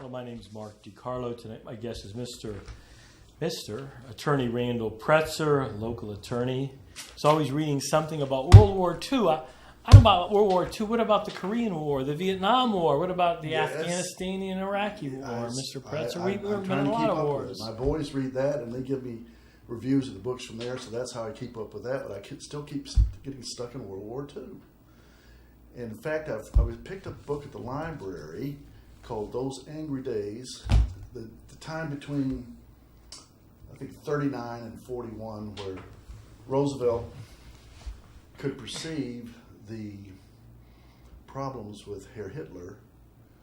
Well, my name is Mark DiCarlo. Tonight my guest is Mr. Attorney Randall Pretzer, a local attorney. He's always reading something about World War II. I don't know about World War II. What about the Korean War, the Vietnam War? What about the Afghanistani and Iraqi War, Mr. Pretzer? We've been in a lot of wars. My boys read that, and they give me reviews of the books from there, so that's how I keep up with that. But I still keep getting stuck in World War II. And in fact, I picked up a book at the library called Those Angry Days, the time between, I think, 39 and 41, where Roosevelt could perceive the problems with Herr Hitler,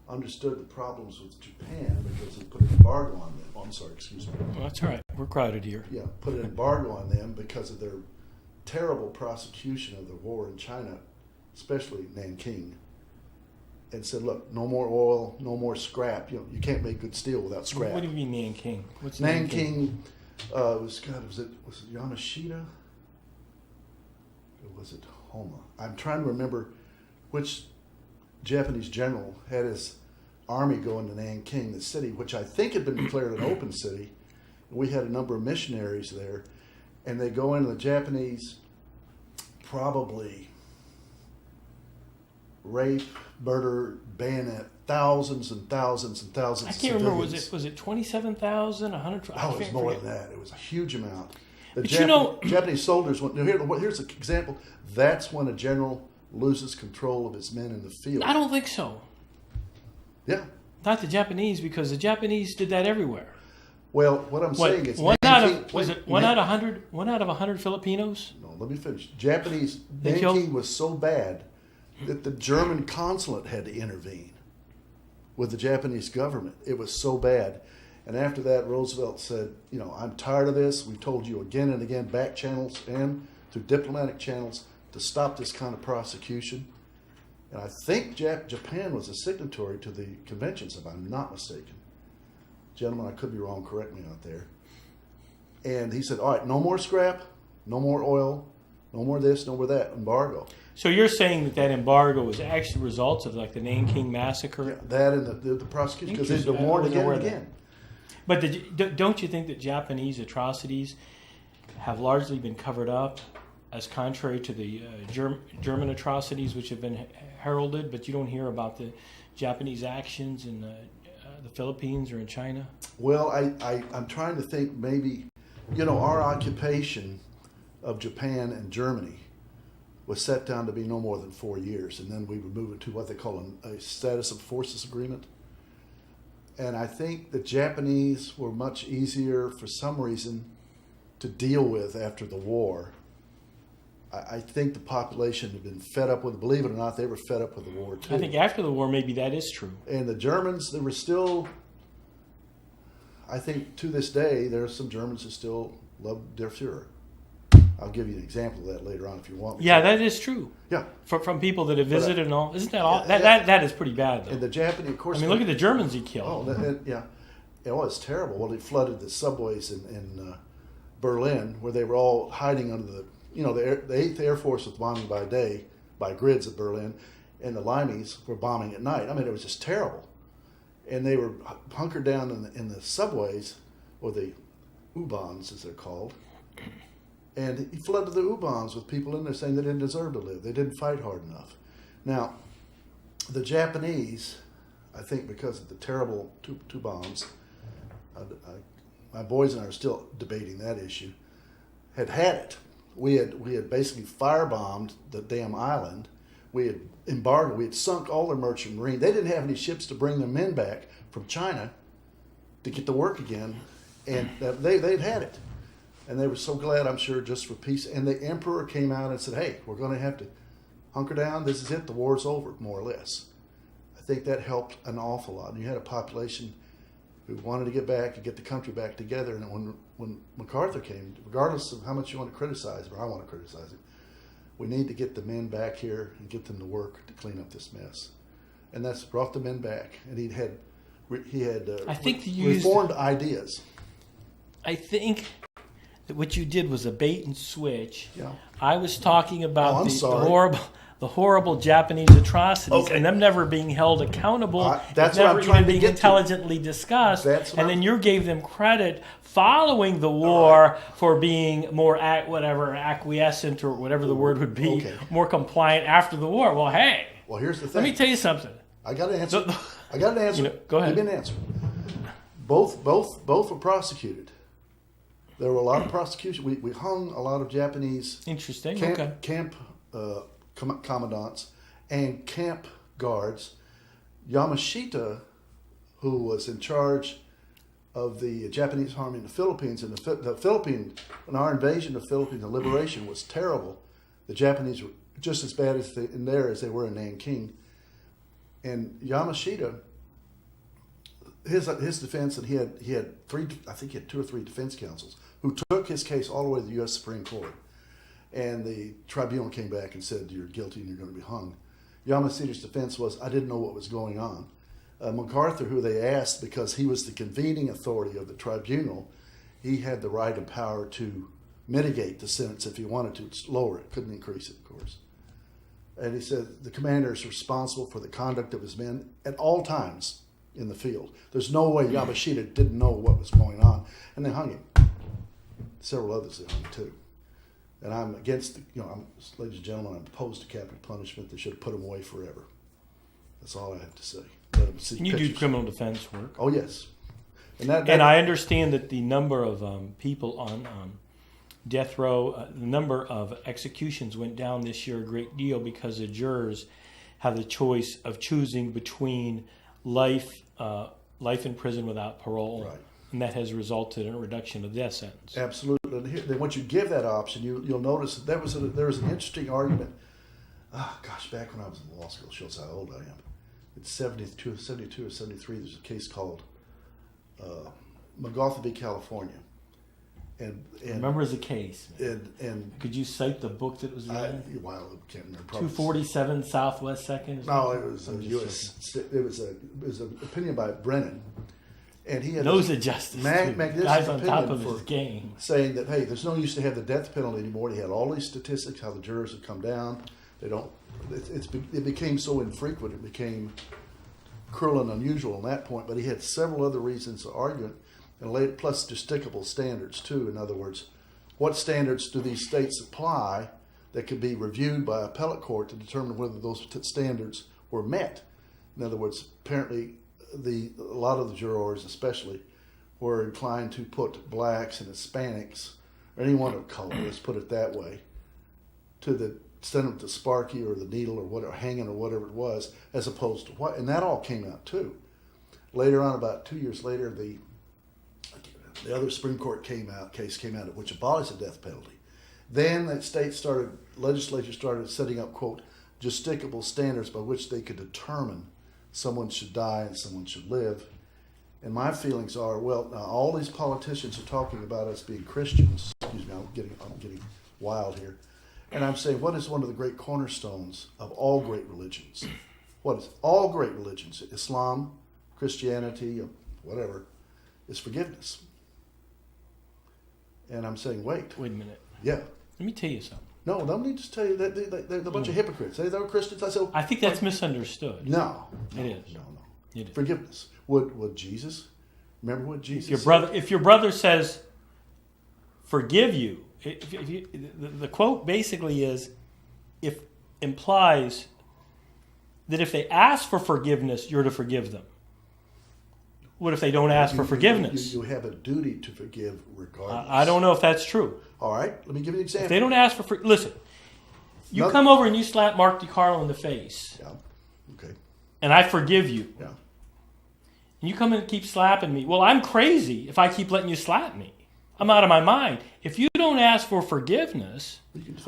understood the problems with Japan because he put an embargo on them. Oh, I'm sorry, excuse me. Well, that's all right. We're crowded here. Yeah, put an embargo on them because of their terrible prosecution of the war in China, especially Nanking, and said, look, no more oil, no more scrap. You can't make good steel without scrap. What do you mean Nanking? What's Nanking? Was it Yamashita? Or was it Homa? I'm trying to remember which Japanese general had his army go into Nanking, the city, which I think had been declared an open city. We had a number of missionaries there, and they go into the Japanese, probably rape, murder, bayonet, thousands and thousands and thousands of civilians. I can't remember, was it 27,000, 100? Oh, it was more than that. It was a huge amount. But Japanese soldiers went, here's an example. That's when a general loses control of his men in the field. I don't think so. Yeah. Not the Japanese, because the Japanese did that everywhere. Well, what I'm saying is... One out of 100 Filipinos? No, let me finish. Nanking was so bad that the German consulate had to intervene with the Japanese government. It was so bad. And after that, Roosevelt said, I'm tired of this. We've told you again and again, back channels and through diplomatic channels, to stop this kind of prosecution. And I think Japan was a signatory to the conventions, if I'm not mistaken. Gentlemen, I could be wrong. Correct me out there. And he said, all right, no more scrap, no more oil, no more this, no more that, embargo. So you're saying that embargo was actually results of like the Nanking massacre? Yeah, that and the prosecution, because they've been warned again and again. But don't you think that Japanese atrocities have largely been covered up, as contrary to the German atrocities which have been heralded, but you don't hear about the Japanese actions in the Philippines or in China? Well, I'm trying to think maybe, our occupation of Japan and Germany was set down to be no more than 4 years, and then we would move into what they call a status of forces agreement. And I think the Japanese were much easier, for some reason, to deal with after the war. I think the population had been fed up with, believe it or not, they were fed up with the war too. I think after the war, maybe that is true. And the Germans, there were still, I think to this day, there are some Germans who still love their Führer. I'll give you an example of that later on if you want me. Yeah, that is true. Yeah. From people that have visited and all. Isn't that all? That is pretty bad, though. And the Japanese, of course. Look at the Germans he killed. Yeah. It's terrible. Well, he flooded the subways in Berlin, where they were all hiding under the, the 8th Air Force was bombing by day, by grids at Berlin, and the Limeys were bombing at night. It was just terrible. And they were hunkered down in the subways, or the U-Bahns, as they're called. And he flooded the U-Bahns with people in there saying they didn't deserve to live. They didn't fight hard enough. Now, the Japanese, I think because of the terrible two bombs, my boys and I are still debating that issue, had it. We had basically firebombed the damn island. We had embargoed. We had sunk all their merchant marine. They didn't have any ships to bring their men back from China to get to work again, and they'd had it. And they were so glad, I'm sure, just for peace. And the emperor came out and said, hey, we're going to have to hunker down. This is it. The war's over, more or less. I think that helped an awful lot. And you had a population who wanted to get back and get the country back together. And when MacArthur came, regardless of how much you want to criticize him, or I want to criticize him, we need to get the men back here and get them to work to clean up this mess. And that's brought the men back. And he had reformed ideas. I think that what you did was a bait and switch. Yeah. I was talking about the horrible. the horrible Japanese atrocities Okay. and them never being held accountable, that's never what I'm trying even to being get to. intelligently discussed, That's what and then I'm- you gave them credit following the war for being more acquiescent or whatever the word would be, Okay. more compliant after the war. Well, hey, Well, here's the let thing. me tell you something. I got an answer. The- I got an answer. go ahead. Give me an answer. Both were prosecuted. There were a lot of prosecution. We hung a lot of Japanese Interesting. camp commandants and camp guards. Yamashita, who was in charge of the Japanese army in the Philippines, and the Philippines, when our invasion of the Philippines, the liberation was terrible. The Japanese were just as bad in there as they were in Nanking. And Yamashita, his defense, and he had three, I think he had 2 or 3 defense counsels who took his case all the way to the U.S. Supreme Court. And the tribunal came back and said, you're guilty and you're going to be hung. Yamashita's defense was, I didn't know what was going on. MacArthur, who they asked, because he was the convening authority of the tribunal, he had the right and power to mitigate the sentence if he wanted to, lower it, couldn't increase it, of course. And he said the commander is responsible for the conduct of his men at all times in the field. There's no way Yamashita didn't know what was going on, and they hung him. Several others they hung too. And I'm against, ladies and gentlemen, I'm opposed to capital punishment. They should have put him away forever. That's all I have to say. Let him see And you do pictures. criminal defense work. Oh yes, and I understand that the number of people on death row, the number of executions went down this year a great deal because the jurors have the choice of choosing between life in prison without parole, Right. and that has resulted in a reduction of death sentence. Absolutely. And then once you give that option, you'll notice that there was an interesting argument. Back when I was in law school, shows how old I am. It's 72 or 73. There's a case called McGough v. California. And Remember the case. and Could you cite the book that was I written? can't remember. Probably- 247 Southwest 2nd? No, it was a U.S. It was an opinion by Brennan, and he had Knows this the justice. magnificent Guy's on top opinion of his for game. saying that, hey, there's no use to have the death penalty anymore. He had all these statistics how the jurors have come down. They don't. It became so infrequent. It became cruel and unusual on that point. But he had several other reasons to argue it, and plus justicable standards too. In other words, what standards do these states apply that could be reviewed by appellate court to determine whether those standards were met? In other words, apparently a lot of the jurors, especially, were inclined to put blacks and Hispanics, or anyone of color, let's put it that way, send them to Sparky or the Needle or whatever, Hanging or whatever it was, as opposed to what, and that all came out too. Later on, about 2 years later, the other Supreme Court case came out which abolished the death penalty. Then the legislature started setting up, quote, justicable standards by which they could determine someone should die and someone should live. And my feelings are, well, now all these politicians are talking about us being Christians. Excuse me, I'm getting wild here. And I'm saying, what is one of the great cornerstones of all great religions? What is all great religions? Islam, Christianity, whatever, is forgiveness. And I'm saying, wait a minute. Yeah. Let me tell you something. No, let me just tell you that they're a bunch of hypocrites. They're Christians. I think that's misunderstood. No. It is. No. It is. Forgiveness. Would Jesus, remember what Jesus If your brother says, forgive you, the quote basically implies that if they ask for forgiveness, you're to forgive them. What if they don't ask for forgiveness? You have a duty to forgive regardless. I don't know if that's true. All right, let me give you an example. If they don't ask for listen, you come over and you slap Mark DiCarlo in the face. Yeah, okay. And I forgive you. Yeah. And you come in and keep slapping me. Well, I'm crazy if I keep letting you slap me. I'm out of my mind. If you don't ask for forgiveness,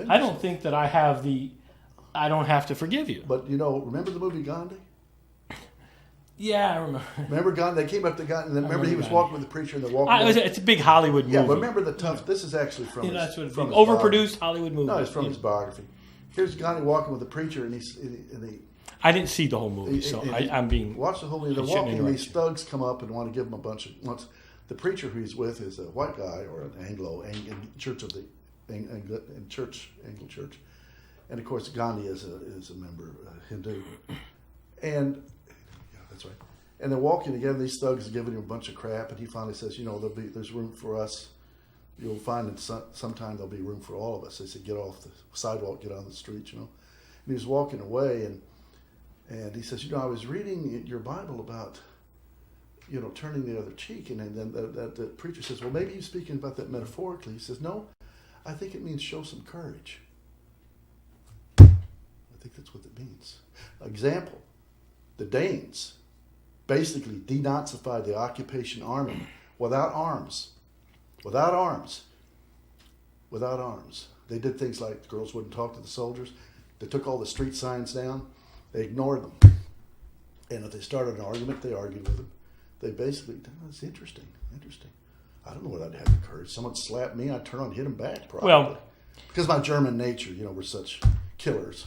I don't think that I don't have to forgive you. But, remember the movie Gandhi? Yeah, I remember. Remember Gandhi? They came up to Gandhi, and then remember he was walking with the preacher, and they're walking. It's a big Hollywood movie. Yeah, but remember the tough. This is actually from his, that's what from his overproduced Hollywood movie. No, it's from his biography. Here's Gandhi walking with the preacher, and he. I didn't see the whole movie, so I'm being. Watch the whole movie. They're walking, and these thugs come up and want to give him a bunch of. The preacher who he's with is a white guy or an Anglo in Church of the Anglo Church, And of course, Gandhi is a member, Hindu. And, yeah, that's right. And they're walking together, these thugs are giving him a bunch of crap, and he finally says, there's room for us. You'll find that sometime there'll be room for all of us. They said, get off the sidewalk, get on the street, And he was walking away, and he says, I was reading your Bible about, turning the other cheek. And then the preacher says, well, maybe you're speaking about that metaphorically. He says, no, I think it means show some courage. I think that's what it means. Example, the Danes basically denazified the occupation army without arms. Without arms. They did things like the girls wouldn't talk to the soldiers. They took all the street signs down. They ignored them. And if they started an argument, they argued with them. They basically, it's interesting. I don't know what I'd have the courage. Someone slapped me, I'd turn on and hit them back, probably. Well, because my German nature, we're such killers.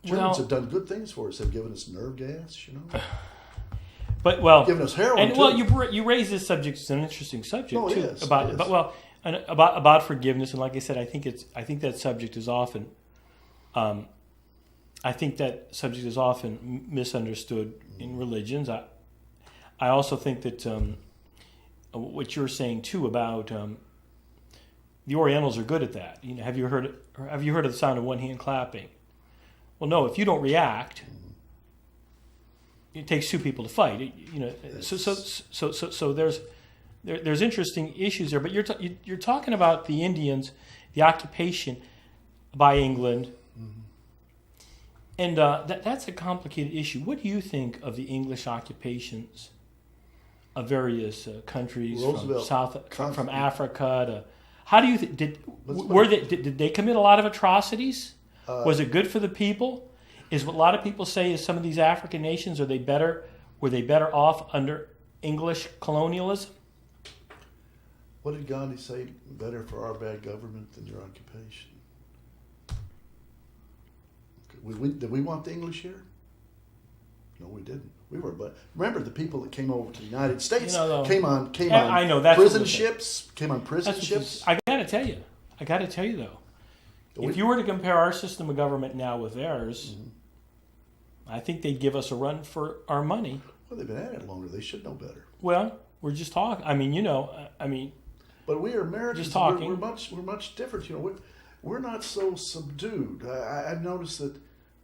Germans have done good things for us. They've given us nerve gas, But giving us heroin. And too. you raise this subject. It's an interesting subject No, it too. is. About forgiveness, and like I said, I think that subject is often, misunderstood in religions. I also think that what you're saying too about the Orientals are good at that. Have you heard of the sound of one hand clapping? Well, no. If you don't react, it takes two people to fight. So there's interesting issues there. But you're talking about the Indians, the occupation by England, and that's a complicated issue. What do you think of the English occupations of various countries from Africa to? How do you did they commit a lot of atrocities? Was it good for the people? Is what a lot of people say is some of these African nations were they better off under English colonialism? What did Gandhi say? Better for our bad government than your occupation. Did we want the English here? No, we didn't. We were, but remember the people that came over to the United States came on I know, that's prison ships. Came on prison ships. I got to tell you though, if you were to compare our system of government now with theirs, I think they'd give us a run for our money. Well, they've been at it longer. They should know better. Well, we're just talking. But we are Americans. Just talking. We're much different. We're not so subdued. I've noticed that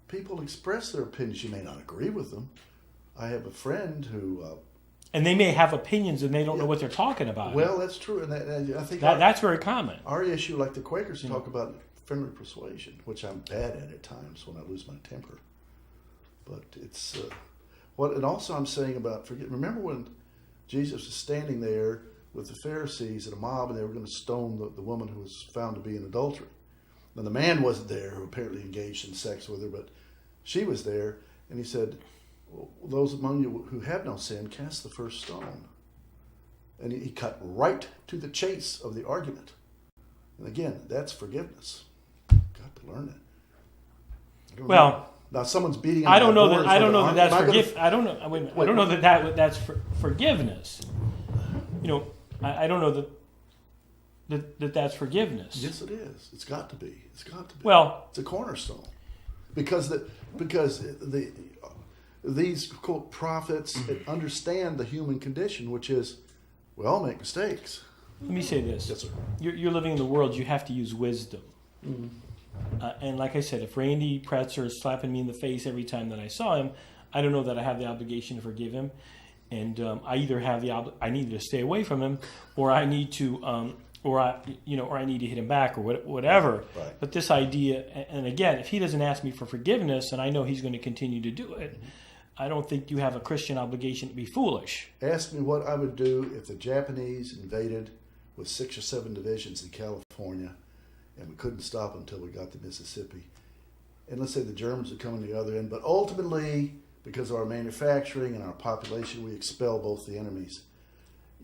people express their opinions. You may not agree with them. I have a friend who. And they may have opinions and they don't know what they're talking about. Well, that's true, and I think that's very common. Our issue, like the Quakers, talk about friendly persuasion, which I'm bad at times when I lose my temper. But it's and also I'm saying about remember when Jesus was standing there with the Pharisees at a mob and they were going to stone the woman who was found to be in adultery. Now the man wasn't there who apparently engaged in sex with her, but she was there, and he said, well, those among you who have no sin, cast the first stone. And he cut right to the chase of the argument. And again, that's forgiveness. Got to learn it. Now someone's beating. I don't know that. I don't know that that's forgiveness. I don't know. I don't know that's forgiveness. I don't know that that's forgiveness. Yes, it is. It's got to be. Well, it's a cornerstone because these quote prophets understand the human condition, which is we all make mistakes. Let me say this. Yes, sir. You're living in the world. You have to use wisdom. Mm-hmm. And like I said, if Randy Pretzer is slapping me in the face every time that I saw him, I don't know that I have the obligation to forgive him. And I either have I need to stay away from him, or I need to, or I need to hit him back, or whatever. Right. But this idea, and again, if he doesn't ask me for forgiveness, and I know he's going to continue to do it, I don't think you have a Christian obligation to be foolish. Ask me what I would do if the Japanese invaded with 6 or 7 divisions in California, and we couldn't stop until we got to Mississippi. And let's say the Germans are coming to the other end, but ultimately, because of our manufacturing and our population, we expel both the enemies.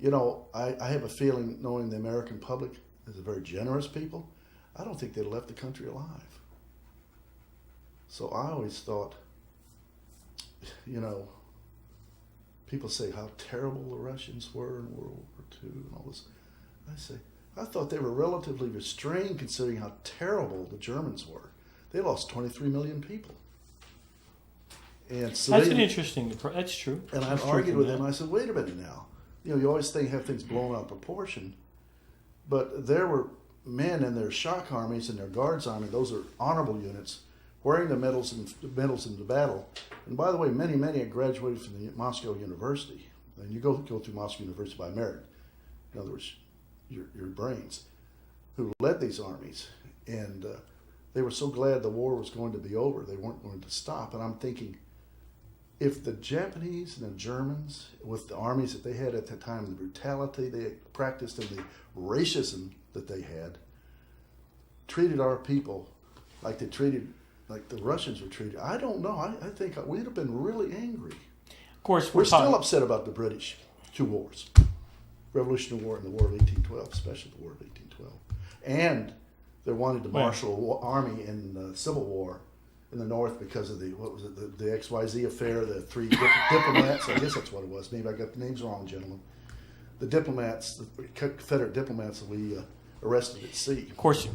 I have a feeling, knowing the American public is a very generous people, I don't think they'd have left the country alive. So I always thought, people say how terrible the Russians were in World War II and all this. I say, I thought they were relatively restrained considering how terrible the Germans were. They lost 23 million people. And so That's that's true. And I That's true argued from with that. them. I said, wait a minute now. You always have things blown out of proportion. But there were men in their shock armies and their guards army, those are honorable units, wearing the medals in the battle. And by the way, many had graduated from the Moscow University. And you go through Moscow University by merit. In other words, your brains, who led these armies. And they were so glad the war was going to be over. They weren't going to stop. And I'm thinking, if the Japanese and the Germans, with the armies that they had at that time, the brutality they practiced and the racism that they had, treated our people like the Russians were treated, I don't know. I think we'd have been really angry. Of course, we're still upset about the British two wars, Revolutionary War and the War of 1812, especially the War of 1812, and they wanted to marshal army in the Civil War in the North because of the XYZ affair, the three diplomats. I guess that's what it was. Maybe I got the names wrong, gentlemen. The diplomats, the Confederate diplomats that we arrested at sea. Of course,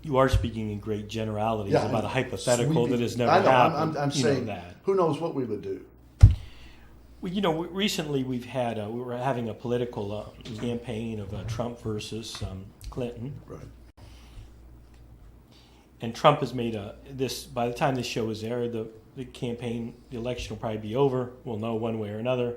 you are speaking in great generalities about a hypothetical that has never happened. I'm saying that. Who knows what we would do? Well, recently we were having a political campaign of Trump versus Clinton. Right. And Trump has made by the time this show is aired, the campaign, the election will probably be over. We'll know one way or another.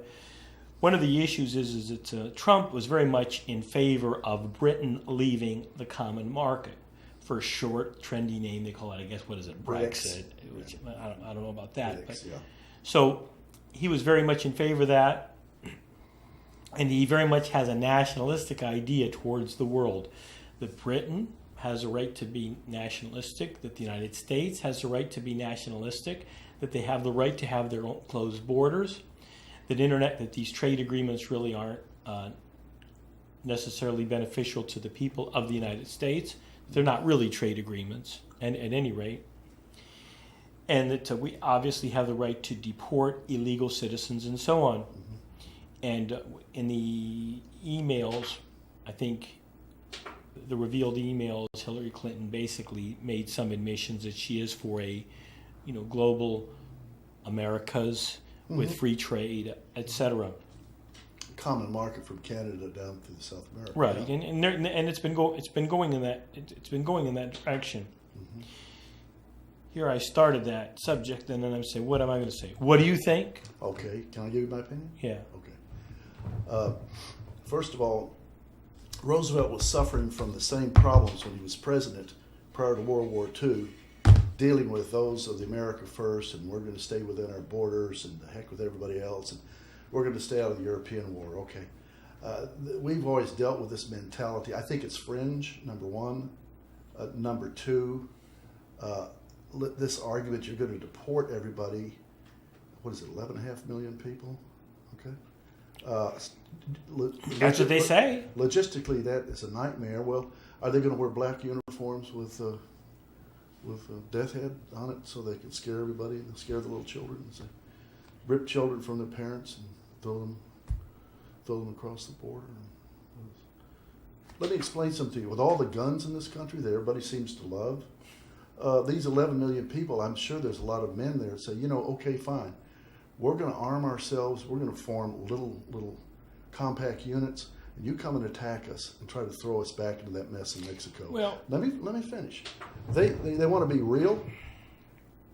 One of the issues is that Trump was very much in favor of Britain leaving the common market. For a short, trendy name, they call it, I guess, what is it, Brexit? Which, I don't know about that. So he was very much in favor of that. And he very much has a nationalistic idea towards the world. That Britain has a right to be nationalistic, that the United States has a right to be nationalistic, that they have the right to have their own closed borders, that these trade agreements really aren't necessarily beneficial to the people of the United States. They're not really trade agreements, and at any rate. And that we obviously have the right to deport illegal citizens and so on. Mm-hmm. And in the emails, I think the revealed emails, Hillary Clinton basically made some admissions that she is for a, global Americas with free trade, etc. Common market from Canada down through the South America. Right, and it's been going in that direction. Mm-hmm. Here I started that subject, and then I'm saying, what am I going to say? What do you think? Okay, can I give you my opinion? Yeah. Okay. First of all, Roosevelt was suffering from the same problems when he was president prior to World War II, dealing with those of the America First, and we're going to stay within our borders, and the heck with everybody else, and we're going to stay out of the European war. Okay. We've always dealt with this mentality. I think it's fringe, number one. Number two, this argument you're going to deport everybody, what is it, 11.5 million people? Okay. That's what they say. Logistically, that is a nightmare. Well, are they going to wear black uniforms with death head on it so they can scare everybody and scare the little children and say, rip children from their parents and throw them across the border? Let me explain something to you. With all the guns in this country that everybody seems to love, these 11 million people, I'm sure there's a lot of men there that say, okay, fine. We're going to arm ourselves. We're going to form little compact units, and you come and attack us and try to throw us back into that mess in Mexico. Well, let me finish. They want to be real.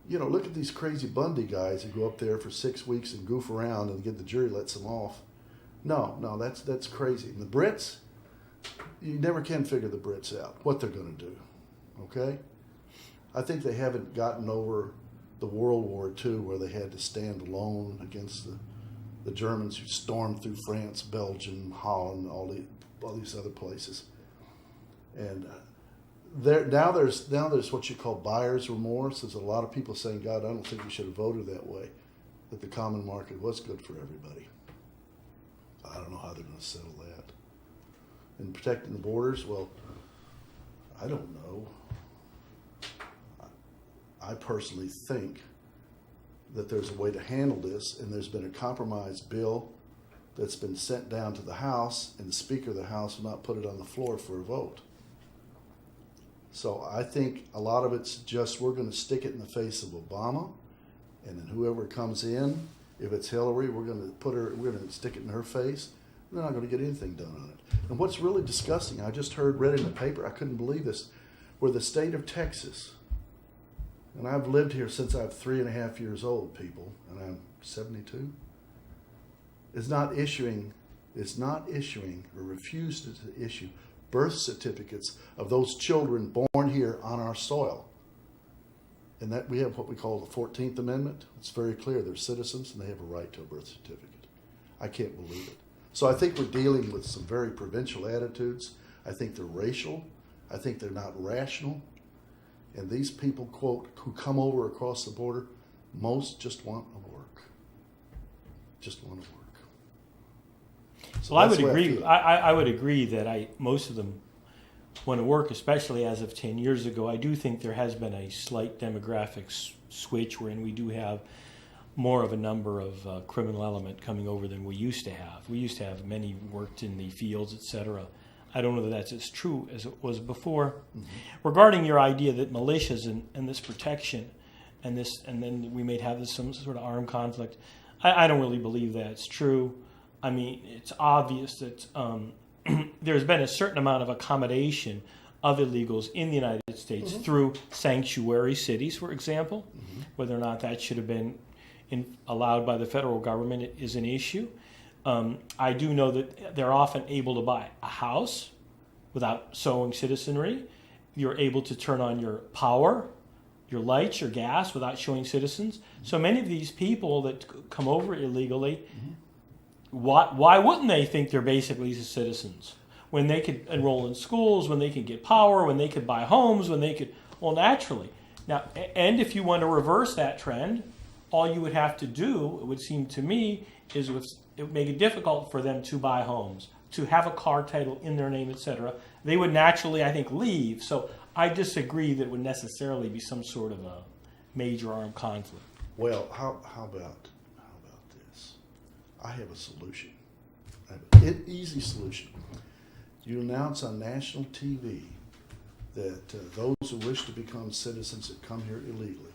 Look at these crazy Bundy guys who go up there for 6 weeks and goof around and get the jury lets them off. No, that's crazy. And the Brits, you never can figure the Brits out, what they're going to do. Okay? I think they haven't gotten over the World War II where they had to stand alone against the Germans who stormed through France, Belgium, Holland, all these other places. And now there's what you call buyer's remorse. There's a lot of people saying, God, I don't think we should have voted that way, that the common market was good for everybody. I don't know how they're going to settle that. And protecting the borders, well, I don't know. I personally think that there's a way to handle this, and there's been a compromise bill that's been sent down to the House, and the Speaker of the House will not put it on the floor for a vote. So I think a lot of it's just we're going to stick it in the face of Obama, and then whoever comes in, if it's Hillary, we're going to stick it in her face. We're not going to get anything done on it. And what's really disgusting, I just read in the paper, I couldn't believe this, where the state of Texas, and I've lived here since I'm 3.5 years old, people, and I'm 72, is not issuing or refused to issue birth certificates of those children born here on our soil. And that we have what we call the 14th Amendment. It's very clear they're citizens and they have a right to a birth certificate. I can't believe it. So I think we're dealing with some very provincial attitudes. I think they're racial. I think they're not rational. And these people, quote, who come over across the border, most just want to work. Just want to work. So I would agree. I would agree that most of them want to work, especially as of 10 years ago. I do think there has been a slight demographic switch wherein we do have more of a number of criminal element coming over than we used to have. We used to have many worked in the fields, etc. I don't know that that's as true as it was before. Mm-hmm. Regarding your idea that militias and this protection and then we may have some sort of armed conflict, I don't really believe that's true. I mean, it's obvious that there's been a certain amount of accommodation of illegals in the United States mm-hmm. through sanctuary cities, for example. Mm-hmm. Whether or not that should have been allowed by the federal government is an issue. I do know that they're often able to buy a house without showing citizenry. You're able to turn on your power, your lights, your gas without showing citizens. Mm-hmm. So many of these people that come over illegally, mm-hmm. why wouldn't they think they're basically citizens? When they could enroll in schools, when they could get power, when they could buy homes, when they could, well, naturally. Now, and if you want to reverse that trend, all you would have to do, it would seem to me, is it would make it difficult for them to buy homes, to have a car title in their name, etc. They would naturally, I think, leave. So I disagree that it would necessarily be some sort of a major armed conflict. Well, how about this? I have a solution. I have an easy solution. You announce on national TV that those who wish to become citizens that come here illegally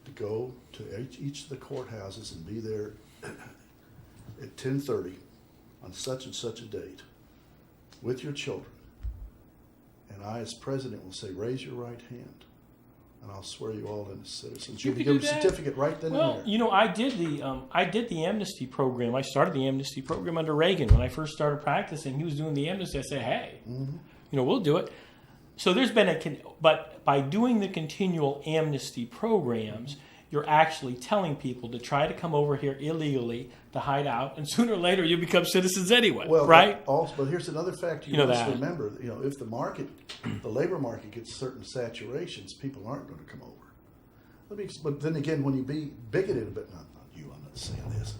to go to each of the courthouses and be there at 10:30 on such and such a date with your children. And I, as president, will say, raise your right hand, and I'll swear you all into citizens. You'll be given a certificate right then and there. Well, you know, I did the amnesty program. I started the amnesty program under Reagan. When I first started practicing, he was doing the amnesty. I said, hey, mm-hmm. We'll do it. So there's been but by doing the continual amnesty programs, you're actually telling people to try to come over here illegally to hide out, and sooner or later you become citizens anyway, right? But here's another factor you must remember. If the labor market gets certain saturations, people aren't going to come over. But then again, when you be bigoted a bit, not you, I'm not saying this.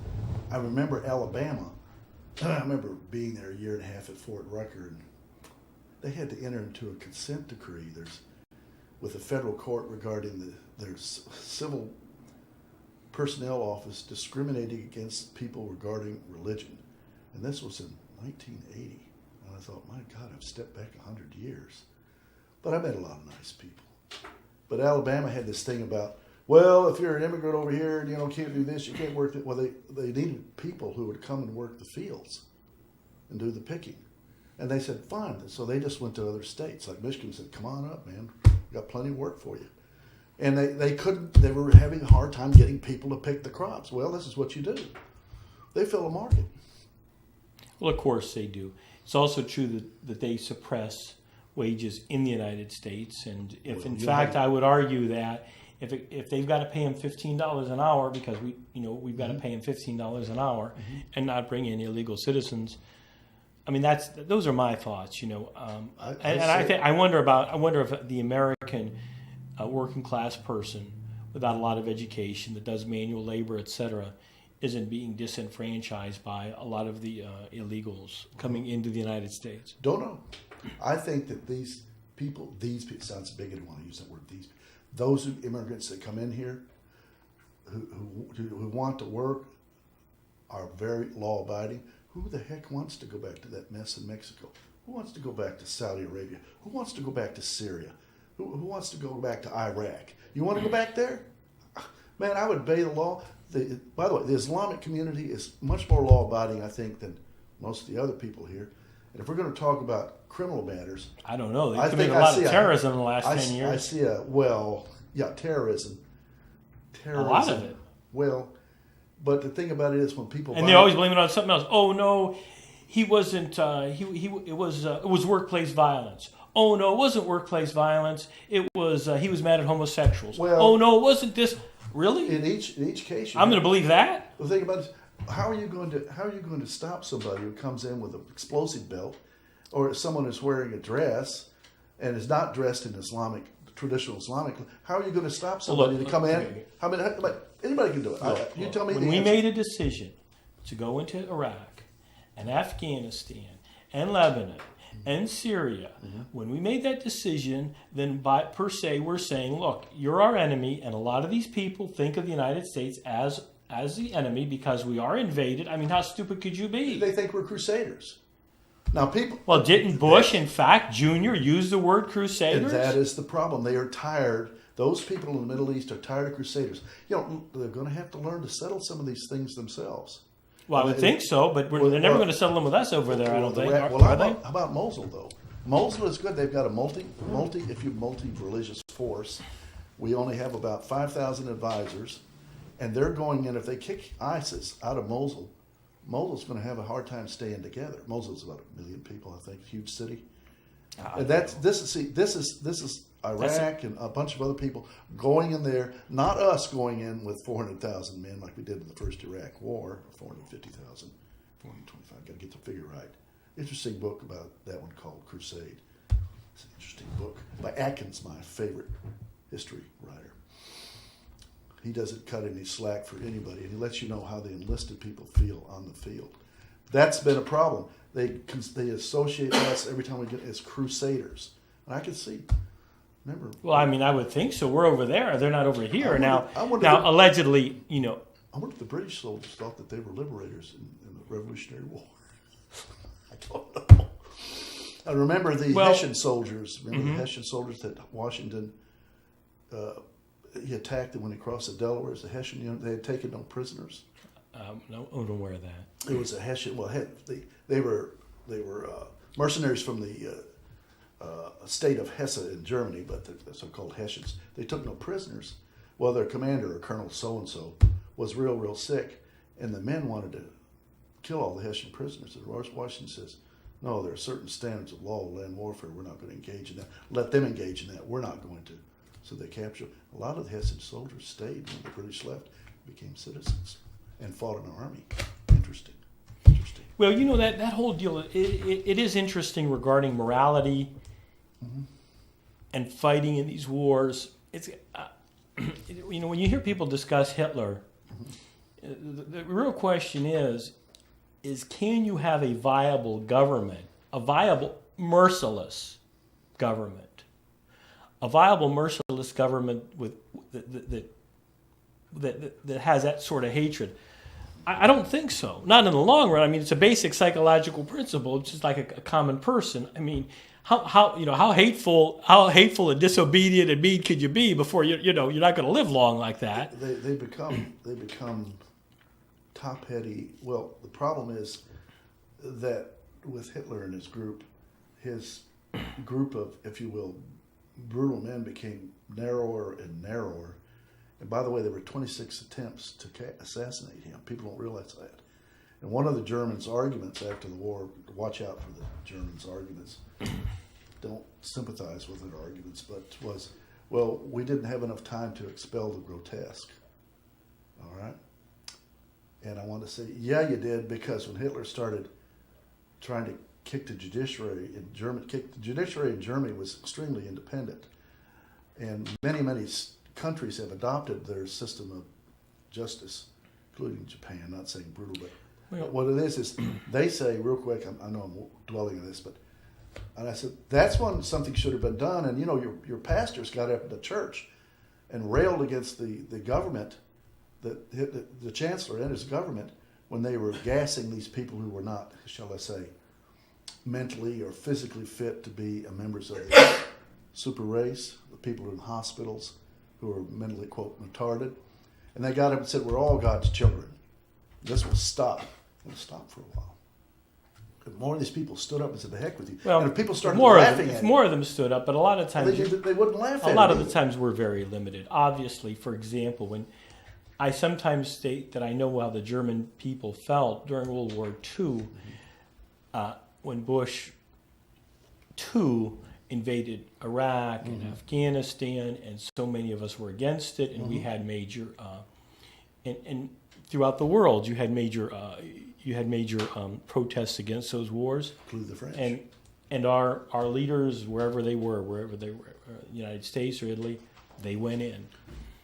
I remember Alabama. I remember being there a year and a half at Fort Rucker, and they had to enter into a consent decree. With the federal court regarding their civil personnel office discriminating against people regarding religion. And this was in 1980. And I thought, my God, I've stepped back 100 years. But I met a lot of nice people. But Alabama had this thing about, well, if you're an immigrant over here and can't do this, you can't work it. Well, they needed people who would come and work the fields and do the picking. And they said, fine. So they just went to other states. Like Michigan said, come on up, man. We've got plenty of work for you. And they were having a hard time getting people to pick the crops. Well, this is what you do. They fill a market. Well, of course they do. It's also true that they suppress wages in the United States. And I would argue that if they've got to pay them $15 an hour because we've got to pay them $15 an hour mm-hmm. and not bring in illegal citizens. I mean, those are my thoughts, I wonder if the American working class person without a lot of education that does manual labor, etc., isn't being disenfranchised by a lot of the illegals coming into the United States. Don't know. I think that these people sounds big. I don't want to use that word. Those immigrants that come in here who want to work are very law-abiding. Who the heck wants to go back to that mess in Mexico? Who wants to go back to Saudi Arabia? Who wants to go back to Syria? Who wants to go back to Iraq? You want to go back there? Man, I would obey the law. By the way, the Islamic community is much more law-abiding, I think, than most of the other people here. And if we're going to talk about criminal matters, I don't know. They've committed a lot of terrorism in the last 10 years. I see terrorism. A lot of it. Well, but the thing about it is when people and they always blame it on something else. Oh no, he wasn't. It was workplace violence. Oh no, it wasn't workplace violence. It was he was mad at homosexuals. Well, oh no, it wasn't this. Really? In each case, I'm going to believe that. The thing about it is, how are you going to stop somebody who comes in with an explosive belt, or someone who's wearing a dress and is not dressed in traditional Islamic? How are you going to stop somebody to come in? Anybody can do it. You tell me. When we made a decision to go into Iraq and Afghanistan and Lebanon and Syria, when we made that decision, then per se we're saying, look, you're our enemy, and a lot of these people think of the United States as the enemy because we are invaded. I mean, how stupid could you be? They think we're crusaders. Now, people. Well, didn't Bush, in fact, Jr. use the word crusaders? And that is the problem. They are tired. Those people in the Middle East are tired of crusaders. They're going to have to learn to settle some of these things themselves. Well, I would think so, but they're never going to settle them with us over there, I don't think. How about Mosul, though? Mosul is good. They've got a multi-religious force. We only have about 5,000 advisors, and they're going in. If they kick ISIS out of Mosul, Mosul's going to have a hard time staying together. Mosul's about 1 million people, I think, huge city. And this is Iraq and a bunch of other people going in there, not us going in with 400,000 men like we did in the first Iraq War, 450,000, 425, got to get the figure right. Interesting book about that one called Crusade. It's an interesting book by Atkins, my favorite history writer. He doesn't cut any slack for anybody, and he lets you know how the enlisted people feel on the field. That's been a problem. They associate us every time we get as crusaders, and I can see. Remember? Well, I mean, I would think so. We're over there; they're not over here now. Allegedly, I wonder if the British soldiers thought that they were liberators in the Revolutionary War. I don't know. I remember the Hessian soldiers. Remember the Hessian soldiers that Washington he attacked them when he crossed the Delaware. As a Hessian unit, they had taken no prisoners. No, I'm aware of that. It was a Hessian. Well, they were mercenaries from the state of Hesse in Germany, but the so-called Hessians. They took no prisoners. Well, their commander, or Colonel so-and-so, was real sick, and the men wanted to kill all the Hessian prisoners. And Washington says, no, there are certain standards of law, land warfare. We're not going to engage in that. Let them engage in that. We're not going to. So they captured. A lot of the Hessian soldiers stayed when the British left, became citizens, and fought in an army. Interesting. Well, that whole deal, it is interesting regarding morality and fighting in these wars. It's when you hear people discuss Hitler, the real question is can you have a viable government, a viable merciless government, a viable merciless government with that has that sort of hatred? I don't think so. Not in the long run. I mean, it's a basic psychological principle. It's just like a common person. I mean, how hateful and disobedient and mean could you be before you're not going to live long like that? They become top-heady. Well, the problem is that with Hitler and his group of, if you will, brutal men became narrower and narrower. And by the way, there were 26 attempts to assassinate him. People don't realize that. And one of the Germans' arguments after the war, watch out for the Germans' arguments, don't sympathize with their arguments, but was, well, we didn't have enough time to expel the grotesque. All right? And I want to say, yeah, you did, because when Hitler started trying to kick the judiciary in Germany was extremely independent. And many countries have adopted their system of justice, including Japan. I'm not saying brutal, but what it is they say, real quick, I know I'm dwelling on this, and I said, that's when something should have been done. And, your pastors got up in the church and railed against the government, the chancellor and his government, when they were gassing these people who were not, shall I say, mentally or physically fit to be members of the super race, the people in hospitals who are mentally, quote, retarded. And they got up and said, we're all God's children. This will stop. It'll stop for a while. But more of these people stood up and said, "The heck with you." Well, and if people started more laughing if at more of them stood up, but a lot of times they wouldn't laugh at a lot it of the times we're very limited. Obviously, for example, when I sometimes state that I know how the German people felt during World War II, when Bush II invaded Iraq and Afghanistan, and so many of us were against it, and we had major, and throughout the world, you had major protests against those wars, including the French, and our leaders, wherever they were, United States or Italy, they went in.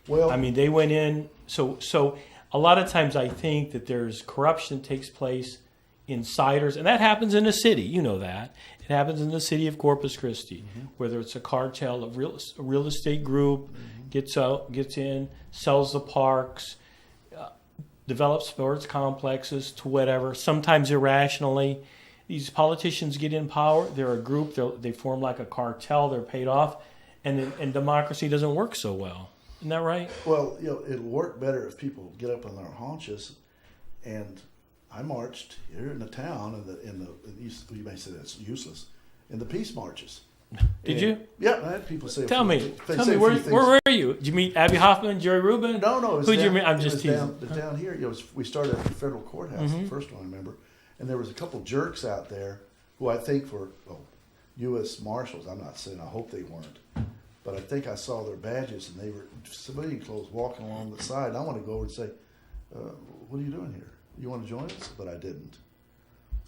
Well, I mean, they went in. So a lot of times I think that there's corruption that takes place, insiders, and that happens in the city. You know that. It happens in the city of Corpus Christi, whether it's a cartel, a real estate group gets in, sells the parks, develops sports complexes to whatever, sometimes irrationally. These politicians get in power. They're a group. They form like a cartel. They're paid off, and democracy doesn't work so well. Isn't that right? Well, it'll work better if people get up on their haunches. And I marched here in the town, you may say that's useless, in the peace marches. Did you? Yeah, I had people say. Tell me, where were you? Did you meet Abby Hoffman, Jerry Rubin? No. Who'd you meet? I'm just teasing. Down here, we started at the federal courthouse, the first one I remember, and there was a couple jerks out there who I think were U.S. Marshals. I'm not saying I hope they weren't, but I think I saw their badges and they were civilian clothes walking along the side. And I want to go over and say, "What are you doing here? You want to join us?" But I didn't.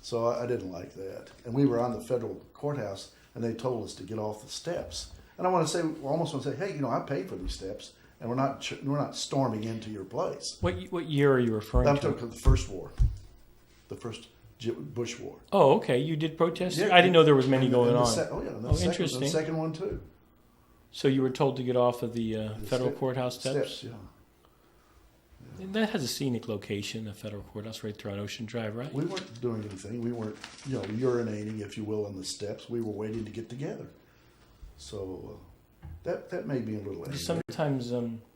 So I didn't like that. And we were on the federal courthouse, and they told us to get off the steps. And I almost want to say, hey, I paid for these steps, and we're not storming into your place. What year are you referring to? I'm talking the first war, the first Bush war. Oh, okay. You did protest? Yeah, I didn't know there was many going on. Interesting. The second one too. So you were told to get off of the federal courthouse steps? Yeah. That has a scenic location, the federal courthouse, right there on Ocean Drive, right? We weren't doing anything. We weren't, urinating, if you will, on the steps. We were waiting to get together. So that made me a little angry. Sometimes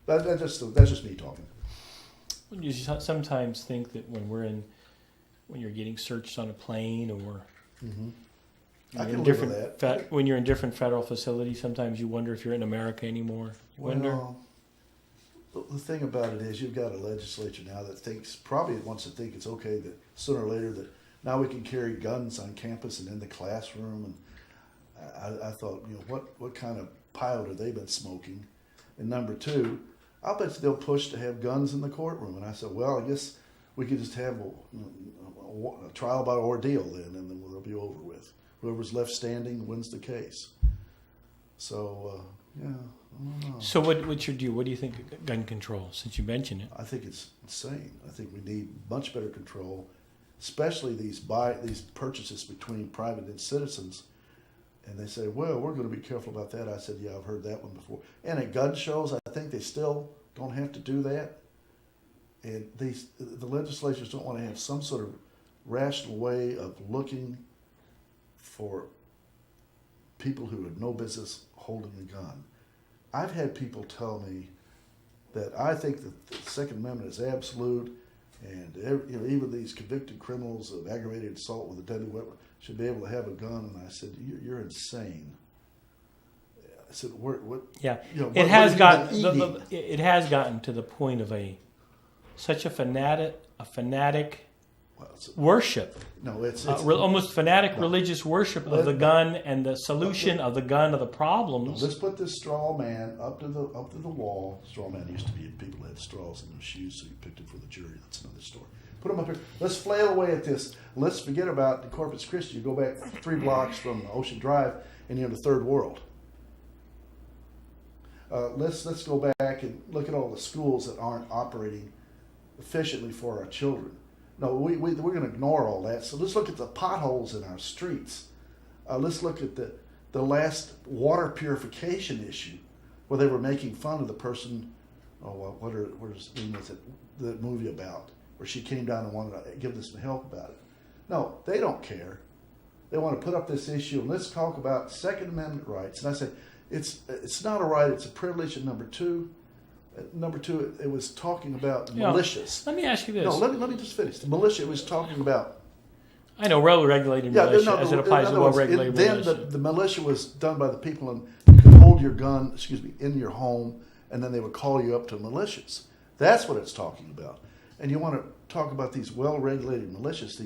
that's just me talking. You sometimes think that when you're getting searched on a plane or I can live with that. When you're in different federal facilities, sometimes you wonder if you're in America anymore. Well, the thing about it is you've got a legislature now that probably wants to think it's okay that sooner or later that now we can carry guns on campus and in the classroom. And I thought, what kind of pilot have they been smoking? And number two, I'll bet they'll push to have guns in the courtroom. And I said, well, I guess we could just have a trial by ordeal then, and then they'll be over with. Whoever's left standing wins the case. So, yeah. I don't know. So what's your deal? What do you think of gun control, since you mentioned it? I think it's insane. I think we need much better control, especially these purchases between private and citizens. And they say, well, we're going to be careful about that. I said, yeah, I've heard that one before. And at gun shows, I think they still don't have to do that. And the legislatures don't want to have some sort of rational way of looking for people who have no business holding a gun. I've had people tell me that I think that the Second Amendment is absolute, and even these convicted criminals of aggravated assault with a deadly weapon should be able to have a gun. And I said, "You're insane." I said, "What?" Yeah, it has gotten to the point of such a fanatic worship. No, it's almost fanatic religious worship of the gun and the solution of the gun of the problems. Let's put this straw man up to the wall. Straw man used to be people who had straws in their shoes, so you picked it for the jury. That's another story. Put them up here. Let's flail away at this. Let's forget about the Corpus Christi. You go back 3 blocks from Ocean Drive, and you're in the third world. Let's go back and look at all the schools that aren't operating efficiently for our children. No, we're going to ignore all that. So let's look at the potholes in our streets. Let's look at the last water purification issue, where they were making fun of the person. What is the movie about? where she came down and wanted to give us some help about it. No, they don't care. They want to put up this issue and let's talk about Second Amendment rights. And I say, it's not a right, it's a privilege. And number two, it was talking about militias. Let me ask you this. No, let me just finish. The militia was talking about. I know well-regulated militia as it applies to well-regulated militia. Then the militia was done by the people, and you could hold your gun, in your home, and then they would call you up to militias. That's what it's talking about. And you want to talk about these well-regulated militias,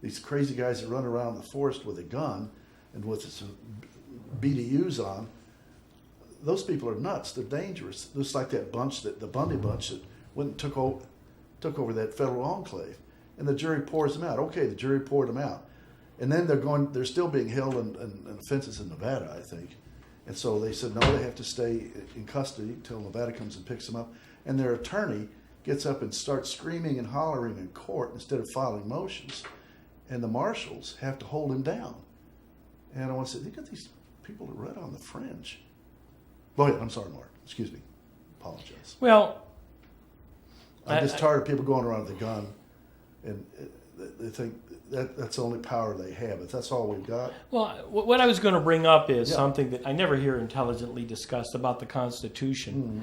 these crazy guys that run around the forest with a gun and with some BDUs on. Those people are nuts. They're dangerous. Just like that bunch, the Bundy bunch that went and took over that federal enclave. And the jury pours them out. Okay, the jury poured them out. And then they're still being held in offenses in Nevada, I think. And so they said, no, they have to stay in custody until Nevada comes and picks them up. And their attorney gets up and starts screaming and hollering in court instead of filing motions. And the marshals have to hold him down. And I want to say, look at these people that are right on the fringe. Go ahead. I'm sorry, Mark. Excuse me. Apologize. Well, I'm just tired of people going around with a gun. And they think that's the only power they have. If that's all we've got. Well, what I was going to bring up is something that I never hear intelligently discussed about the Constitution. Mm-hmm.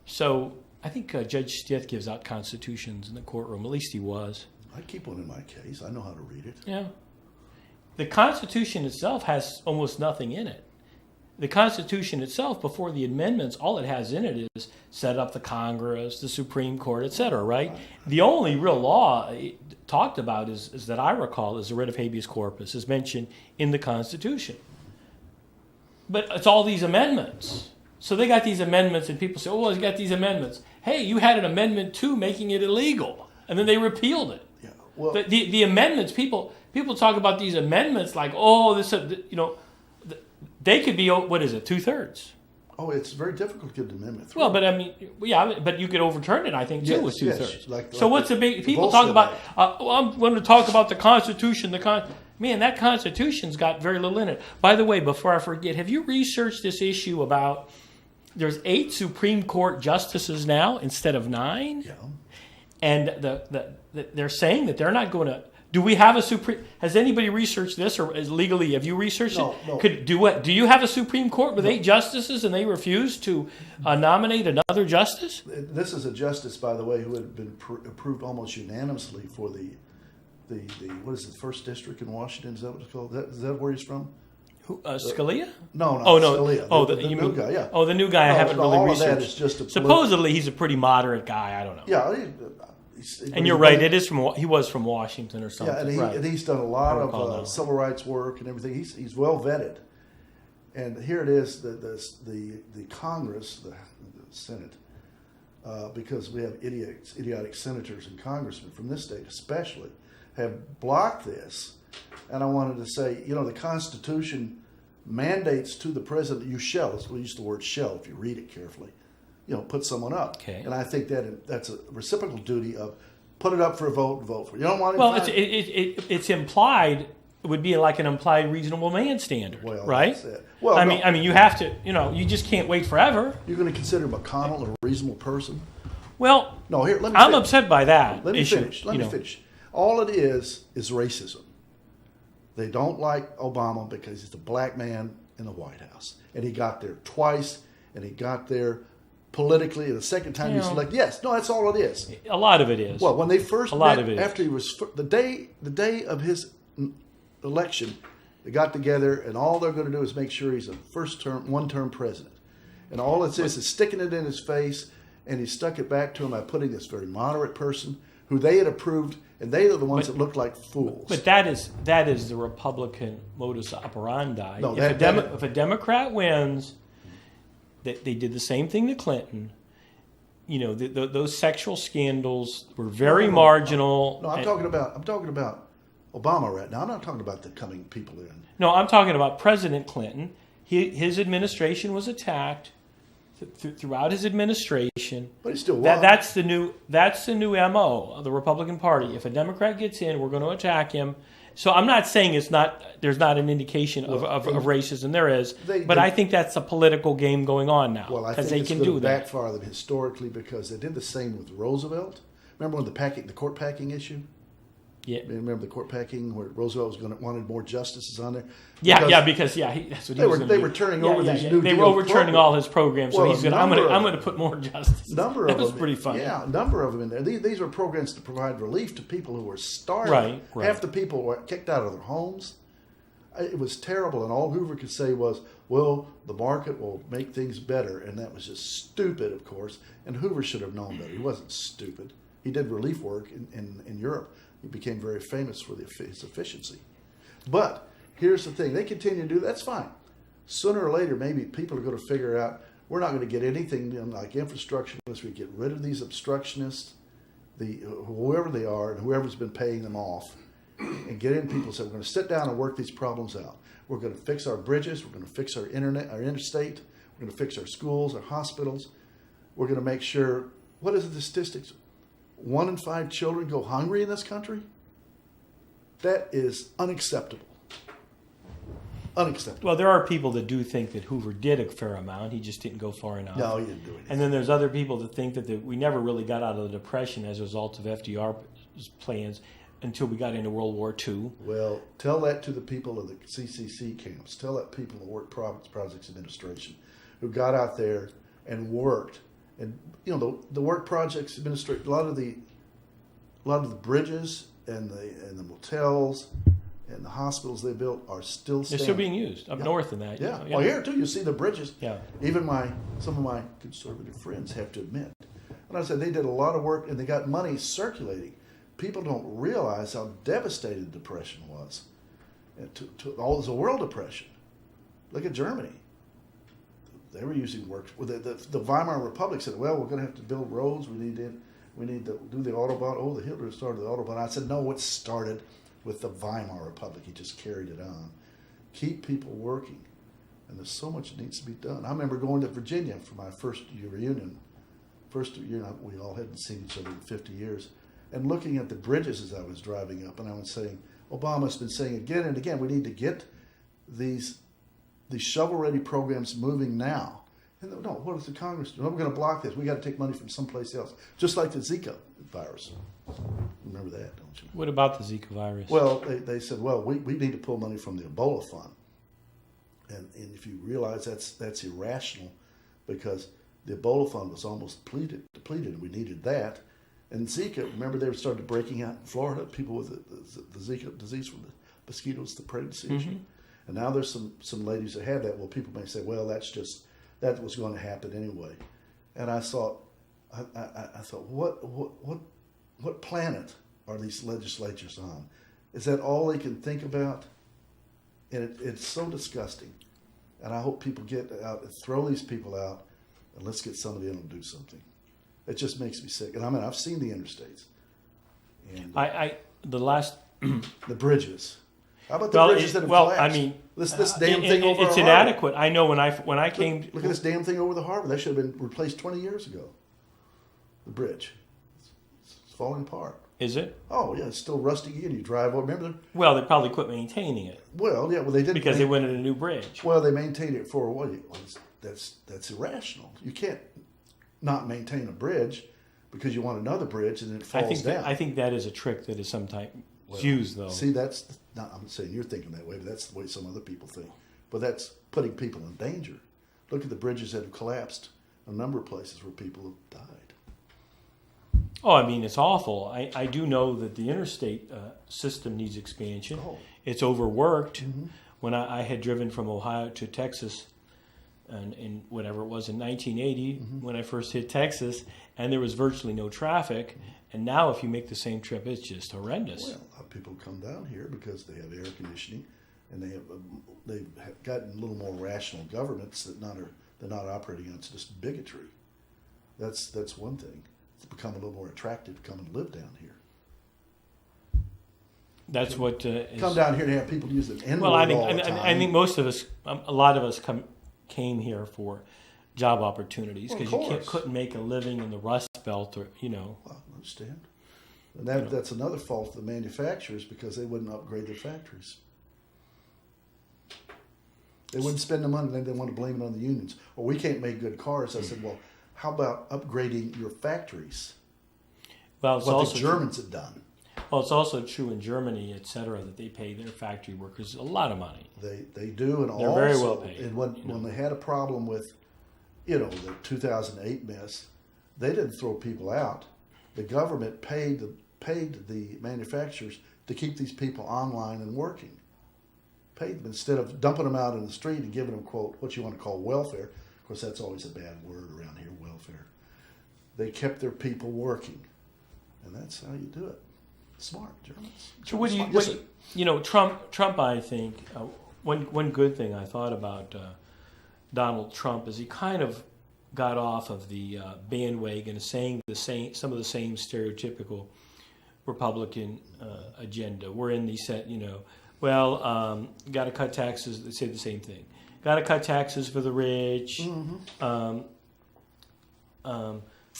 So I think Judge Stith gives out constitutions in the courtroom. At least he was. I keep one in my case. I know how to read it. Yeah. The Constitution itself has almost nothing in it. The Constitution itself, before the amendments, all it has in it is set up the Congress, the Supreme Court, etc., right? The only real law talked about is that I recall is the writ of habeas corpus is mentioned in the Constitution. But it's all these amendments. So they got these amendments and people say, oh, well, you got these amendments. Hey, you had an amendment too making it illegal. And then they repealed it. Yeah. Well, the amendments, people talk about these amendments like, oh, this, they could be, 2/3. Oh, it's very difficult to get an amendment through. Well, but I mean, but you could overturn it, I think, too, with 2/3. So what's the big... People talk about... I'm going to talk about the Constitution. Man, that Constitution's got very little in it. By the way, before I forget, have you researched this issue about... There's 8 Supreme Court justices now instead of 9? Yeah. And they're saying that they're not going to... Do we have a Supreme... Has anybody researched this, or is legally, have you researched it? No. Do you have a Supreme Court with 8 justices and they refuse to nominate another justice? This is a justice, by the way, who had been approved almost unanimously for the what is it, 1st District in Washington? Is that what it's called? Is that where he's from? Who, Scalia? No, Scalia. Oh, the new guy, yeah. Oh, the new guy, I haven't really researched. All of that is just supposedly, he's a pretty moderate guy, I don't know. Yeah, and you're right. He was from Washington or something. Yeah, and he's done a lot of civil rights work and everything. He's well vetted. And here it is, the Congress, the Senate, because we have idiotic senators and congressmen from this state especially, have blocked this. And I wanted to say, the Constitution mandates to the president, you shall, we'll use the word shall if you read it carefully, put someone up. Okay. And I think that's a reciprocal duty of put it up for a vote and vote for it. You don't want it. Well, it's implied. It would be like an implied reasonable man standard, right? That's it. Well, I mean, you have to. You just can't wait forever. You're going to consider McConnell a reasonable person? Well, no. Here, let me. I'm upset by that. Let me finish. Let me finish. All it is racism. They don't like Obama because he's a black man in the White House, and he got there twice, and he got there politically, and the second time he's elected. Yes, no, that's all it is. A lot of it is. Well, when they first met, after he was the day of his election, they got together, and all they're going to do is make sure he's a one-term president, and all it is sticking it in his face, and he stuck it back to him by putting this very moderate person who they had approved, and they are the ones that look like fools. But that is the Republican modus operandi. No, if a Democrat wins, they did the same thing to Clinton. Those sexual scandals were very marginal. No, I'm talking about Obama right now. I'm not talking about the coming people in. No, I'm talking about President Clinton. His administration was attacked throughout his administration. But he still won. That's the new MO of the Republican Party. If a Democrat gets in, we're going to attack him. So I'm not saying there's not an indication of racism. There is, but I think that's a political game going on now. Well, I think it's going to backfire them historically because they did the same with Roosevelt. Remember when the court packing issue? Yeah. Remember the court packing where Roosevelt wanted more justices on there? Because that's what he was they were turning over these New They Deal were overturning programs. all his programs, so Well, he's going. I'm going to put more justices. That was pretty funny. Yeah, a number of them in there. These were programs to provide relief to people who were starving. Right. Half the people were kicked out of their homes. It was terrible, and all Hoover could say was, "Well, the market will make things better," and that was just stupid, of course. And Hoover should have known better. He wasn't stupid. He did relief work in Europe. He became very famous for his efficiency. But here's the thing: they continue to do that's fine. Sooner or later, maybe people are going to figure out we're not going to get anything done like infrastructure unless we get rid of these obstructionists, whoever they are, and whoever's been paying them off, and get in people and say we're going to sit down and work these problems out. We're going to fix our bridges. We're going to fix our internet, our interstate. We're going to fix our schools, our hospitals. We're going to make sure. What is the statistics? 1 in 5 children go hungry in this country? That is unacceptable. Unacceptable. Well, there are people that do think that Hoover did a fair amount. He just didn't go far enough. No, he didn't do anything. And then there's other people that think that we never really got out of the Depression as a result of FDR's plans until we got into World War II. Well, tell that to the people of the CCC camps. Tell that people in the Work Projects Administration who got out there and worked. And the Work Projects Administration, a lot of the bridges and the motels and the hospitals they built are still standing. They're still being used up north in that. Yeah. Well, here too, you see the bridges. Yeah. Even some of my conservative friends have to admit. And I said they did a lot of work and they got money circulating. People don't realize how devastating the Depression was. And it was a world depression. Look at Germany. They were using work. Well, the Weimar Republic said, "Well, we're going to have to build roads. We need to do the Autobahn." Oh, the Hitler started the Autobahn. I said, "No, it started with the Weimar Republic. He just carried it on. Keep people working, and there's so much that needs to be done." I remember going to Virginia for my first year reunion. First year, we all hadn't seen each other in 50 years, and looking at the bridges as I was driving up, and I was saying, Obama's been saying again and again, we need to get these shovel-ready programs moving now. And no, what does the Congress do? No, we're going to block this. We got to take money from someplace else, just like the Zika virus. Remember that, don't you? What about the Zika virus? Well, they said, well, we need to pull money from the Ebola fund, and if you realize that's irrational, because the Ebola fund was almost depleted, and we needed that. And Zika, remember they started breaking out in Florida, people with the Zika disease from the mosquitoes, the pregnancy issue. And now there's some ladies that have that. Well, people may say, well, that was going to happen anyway. And I thought, what planet are these legislatures on? Is that all they can think about? And it's so disgusting. And I hope people get out and throw these people out, and let's get somebody in and do something. It just makes me sick. And I mean, I've seen the interstates. And the bridges. How about the bridges that have collapsed? I mean, this damn thing over it's our inadequate. harbor. I know when I came. Look at this damn thing over the harbor. That should have been replaced 20 years ago. The bridge. It's falling apart. Is it? Oh yeah, it's still rusting again. You drive over. Remember? Well, they probably quit maintaining it. Well, yeah. Well, they didn't because they went in a new bridge. Well, they maintained it for what? That's irrational. You can't not maintain a bridge because you want another bridge and then it falls down. I think that is a trick that is sometimes used, though. See, I'm saying you're thinking that way, but that's the way some other people think. But that's putting people in danger. Look at the bridges that have collapsed. A number of places where people have died. Oh, I mean, it's awful. I do know that the interstate system needs expansion. Oh. It's overworked. Mm-hmm. When I had driven from Ohio to Texas, and in whatever it was in 1980, when I first hit Texas, and there was virtually no traffic. And now if you make the same trip, it's just horrendous. Well, a lot of people come down here because they have air conditioning, and they've gotten a little more rational governments that they're not operating on just bigotry. That's one thing. It's become a little more attractive to come and live down here. That's what come down here and have people use the N-word all the time. I think most of us, a lot of us came here for job opportunities because you couldn't make a living in the Rust Belt, or Well, I understand, and that's another fault of the manufacturers because they wouldn't upgrade their factories. They wouldn't spend the money, and then they want to blame it on the unions. Well, we can't make good cars. I said, well, how about upgrading your factories? Well, it's what also the Germans had done. Well, it's also true in Germany, et cetera, that they pay their factory workers a lot of money. They do, and They're also, very well paid. And when they had a problem with, the 2008 mess, they didn't throw people out. The government paid the manufacturers to keep these people online and working. Paid them instead of dumping them out in the street and giving them, quote, what you want to call welfare. Of course, that's always a bad word around here, welfare. They kept their people working, and that's how you do it. Smart Germans. So what do you, Trump, I think, one good thing I thought about Donald Trump is he kind of got off of the bandwagon of saying some of the same stereotypical Republican agenda. Wherein he said, got to cut taxes. They say the same thing. Got to cut taxes for the rich. Mm-hmm.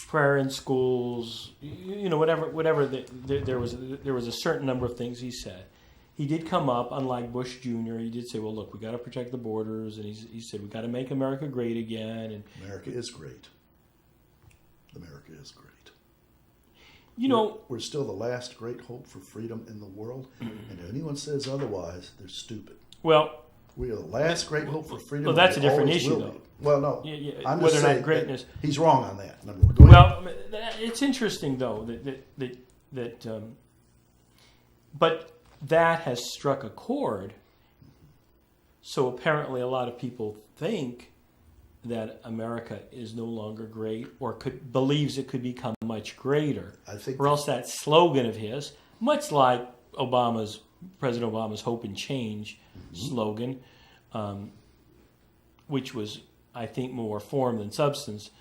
Prayer in schools. Whatever. There was a certain number of things he said. He did come up, unlike Bush Jr. He did say, "Well, look, we got to protect the borders," and he said, "We got to make America great again." And America is great. America is great. We're still the last great hope for freedom in the world, and if anyone says otherwise, they're stupid. Well, we are the last great hope for freedom. Well, that's a different issue, though. Well, no, I'm whether just or saying not greatness. He's wrong on that. Number one. Go ahead. Well, it's interesting though but that has struck a chord. So apparently, a lot of people think that America is no longer great, or believes it could become much greater. I think, or else that slogan of his, much like President Obama's "Hope and Change" slogan, which was, I think, more form than substance,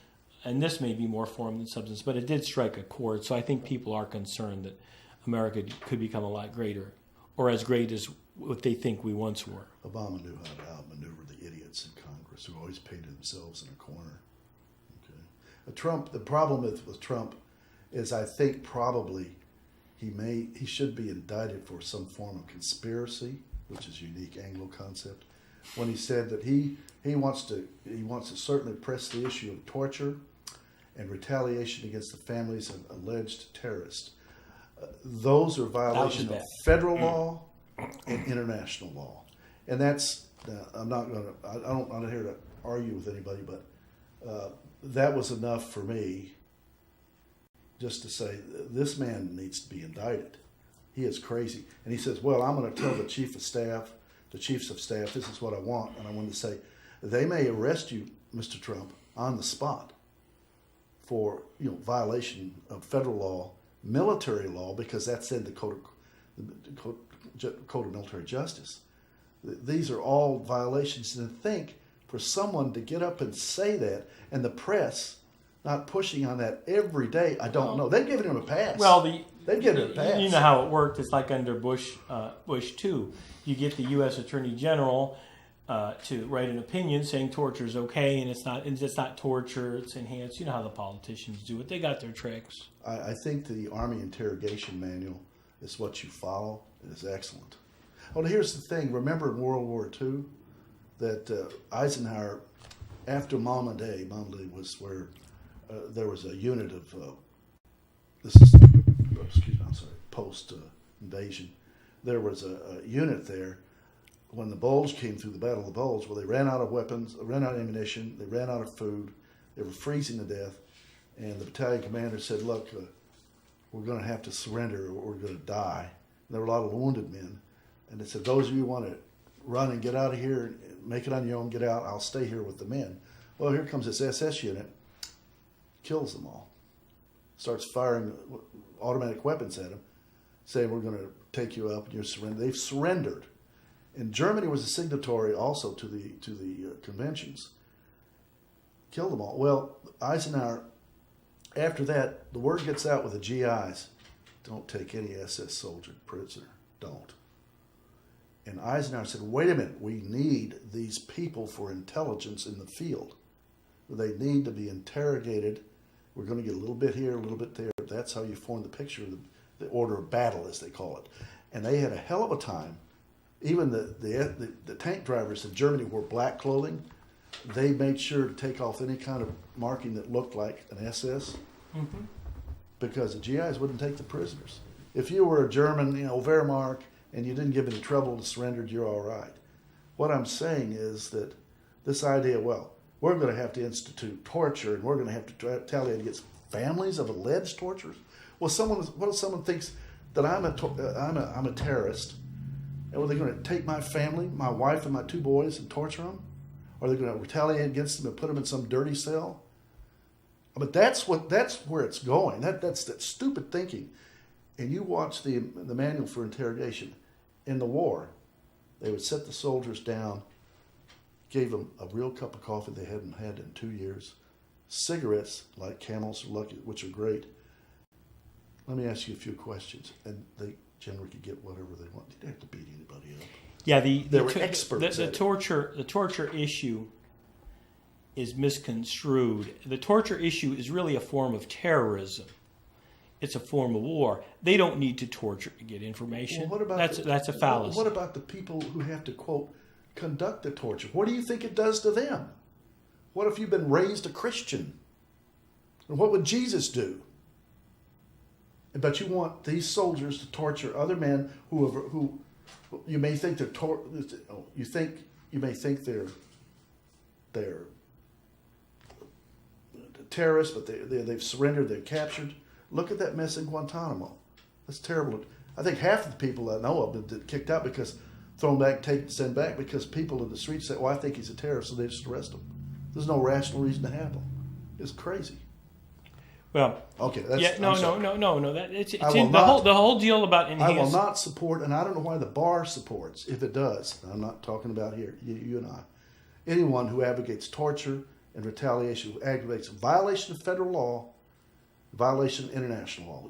and this may be more form than substance, but it did strike a chord. So I think people are concerned that America could become a lot greater, or as great as what they think we once were. Obama knew how to outmaneuver the idiots in Congress who always painted themselves in a corner. Okay. The problem with Trump is, I think probably he should be indicted for some form of conspiracy, which is a unique Anglo concept, when he said that he wants to certainly press the issue of torture and retaliation against the families of alleged terrorists. Those are violations of federal law and international law, and that's I'm not here to argue with anybody, but that was enough for me just to say this man needs to be indicted. He is crazy, and he says, "Well, I'm going to tell the chiefs of staff, this is what I want," and I wanted to say, they may arrest you, Mr. Trump, on the spot for violation of federal law, military law, because that's in the code of military justice. These are all violations. And to think for someone to get up and say that, and the press not pushing on that every day, I don't know. They've given him a pass. Well, they've given him a pass. You know how it worked. It's like under Bush 2. You get the U.S. Attorney General to write an opinion saying torture is okay, and it's not torture. It's enhanced. You know how the politicians do it. They got their tricks. I think the Army interrogation manual is what you follow. It is excellent. Well, here's the thing. Remember in World War II that Eisenhower, after Malmedy was where there was a unit of post invasion. There was a unit there when the Bulge came through, the Battle of the Bulge, where they ran out of weapons, ran out of ammunition, they ran out of food, they were freezing to death, and the battalion commander said, "Look, we're going to have to surrender or we're going to die." And there were a lot of wounded men, and they said, "Those of you who want to run and get out of here, make it on your own, get out, I'll stay here with the men." Well, here comes this SS unit, kills them all, starts firing automatic weapons at them, saying, "We're going to take you up and you're surrender." They've surrendered. And Germany was a signatory also to the conventions. Killed them all. Well, Eisenhower, after that, the word gets out with the GIs, "Don't take any SS soldier, Pretzer, don't." And Eisenhower said, "Wait a minute, we need these people for intelligence in the field. They need to be interrogated. We're going to get a little bit here, a little bit there." That's how you form the picture of the order of battle, as they call it. And they had a hell of a time. Even the tank drivers in Germany wore black clothing. They made sure to take off any kind of marking that looked like an SS. Mm-hmm. because the GIs wouldn't take the prisoners. If you were a German, Wehrmacht, and you didn't give any trouble and surrendered, you're all right. What I'm saying is that this idea, well, we're going to have to institute torture and we're going to have to retaliate against families of alleged torturers. Well, what if someone thinks that I'm a terrorist, and are they going to take my family, my wife and my 2 boys, and torture them? Are they going to retaliate against them and put them in some dirty cell? But that's where it's going. That's that stupid thinking. And you watch the manual for interrogation. In the war, they would set the soldiers down, gave them a real cup of coffee they hadn't had in 2 years, cigarettes like Camels or Lucky, which are great. Let me ask you a few questions, and they generally could get whatever they want. They didn't have to beat anybody up. Yeah, they were experts. The torture issue is misconstrued. The torture issue is really a form of terrorism. It's a form of war. They don't need to torture to get information. Well, what about that's a fallacy. What about the people who have to, quote, conduct the torture? What do you think it does to them? What if you've been raised a Christian? And what would Jesus do? But you want these soldiers to torture other men who you may think they're they're terrorists, but they've surrendered, they're captured. Look at that mess in Guantanamo. That's terrible. I think half of the people I know of have been kicked out because thrown back, sent back because people in the streets say, "Well, I think he's a terrorist," so they just arrest him. There's no rational reason to have him. It's crazy. Well, okay, no. It's the whole deal about enhanced. I will not support, and I don't know why the bar supports. If it does, I'm not talking about here, you and I. Anyone who advocates torture and retaliation, who aggravates a violation of federal law, violation of international law,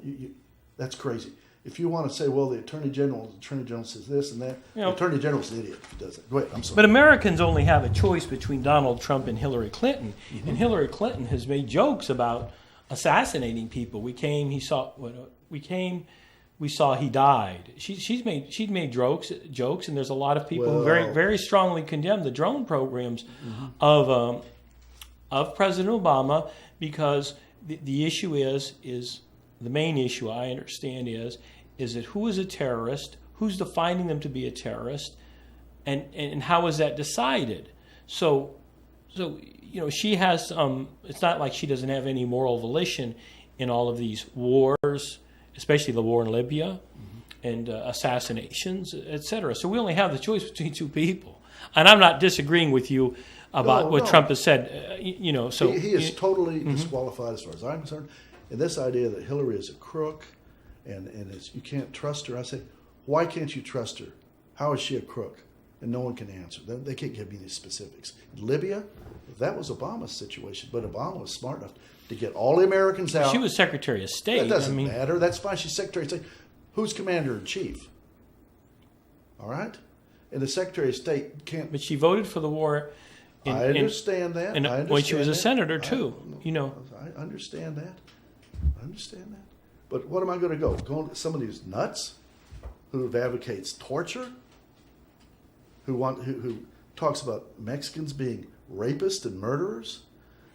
that's crazy. If you want to say, well, the Attorney General says this and that, the Attorney General's an idiot if he does that. Go ahead, I'm sorry. But Americans only have a choice between Donald Trump and Hillary Clinton, and Hillary Clinton has made jokes about assassinating people. We saw he died. She'd made jokes, and there's a lot of people who very very strongly condemn the drone programs of President Obama, because the issue is the main issue I understand is that who is a terrorist, who's defining them to be a terrorist, and how is that decided? So she has it's not like she doesn't have any moral volition in all of these wars, especially the war in Libya and assassinations, etc. So we only have the choice between 2 people. And I'm not disagreeing with you about what Trump has said. So he is totally disqualified as far as I'm concerned. And this idea that Hillary is a crook and you can't trust her, I say, why can't you trust her? How is she a crook? And no one can answer. They can't give me any specifics. In Libya, that was Obama's situation, but Obama was smart enough to get all the Americans out. She was Secretary of State. That doesn't matter. That's fine. She's Secretary of State. Who's Commander-in-Chief? All right? And the Secretary of State can't... But she voted for the war... I understand that. When she was a senator, too. I understand that. But what am I going to go? Going to somebody who's nuts? Who advocates torture? Who talks about Mexicans being rapists and murderers?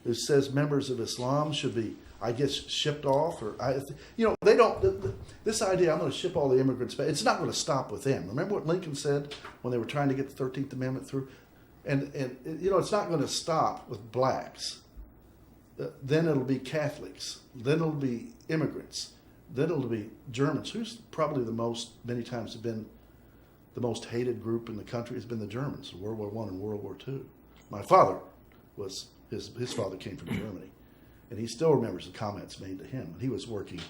Who says members of Islam should be, I guess, shipped off? They don't... This idea, I'm going to ship all the immigrants back, it's not going to stop with them. Remember what Lincoln said when they were trying to get the 13th Amendment through? And it's not going to stop with blacks. Then it'll be Catholics. Then it'll be immigrants. Then it'll be Germans. Who's probably many times have been the most hated group in the country has been the Germans, World War I and World War II. My father was, his father came from Germany. And he still remembers the comments made to him. He was working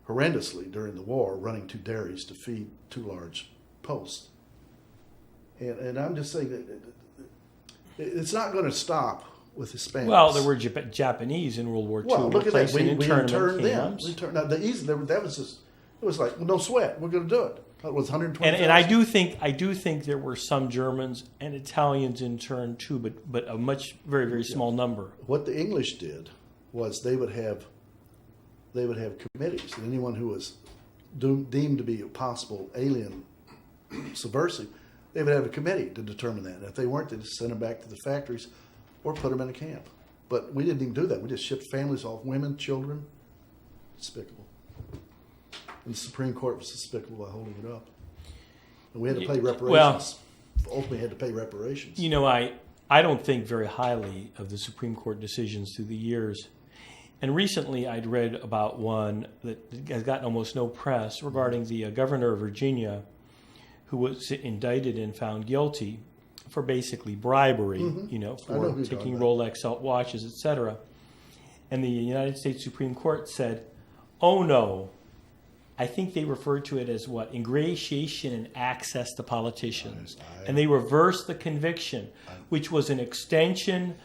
horrendously during the war, running 2 dairies to feed 2 large posts. And I'm just saying that it's not going to stop with Hispanics. Well, there were Japanese in World War II. Well, look at that. We interned them. Now, that was just, it was like, well, no sweat. We're going to do it. It was 120. And I do think there were some Germans and Italians interned too, but a much very very small number. What the English did was they would have committees, and anyone who was deemed to be a possible alien subversive, they would have a committee to determine that. And if they weren't, they just sent them back to the factories or put them in a camp. But we didn't even do that. We just shipped families off, women, children. despicable. And the Supreme Court was despicable by holding it up. And we had to pay reparations. Ultimately had to pay reparations. You know, I don't think very highly of the Supreme Court decisions through the years. And recently I'd read about one that has gotten almost no press regarding the governor of Virginia who was indicted and found guilty for basically bribery, for taking Rolex watches, etc. And the United States Supreme Court said, oh no, I think they referred to it as what? Ingratiation and access to politicians. And they reversed the conviction, which was an extension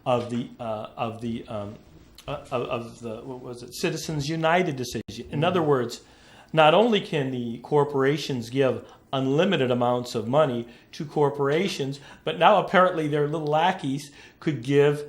of the what was it? Citizens United decision. In other words, not only can the corporations give unlimited amounts of money to corporations, but now apparently their little lackeys could give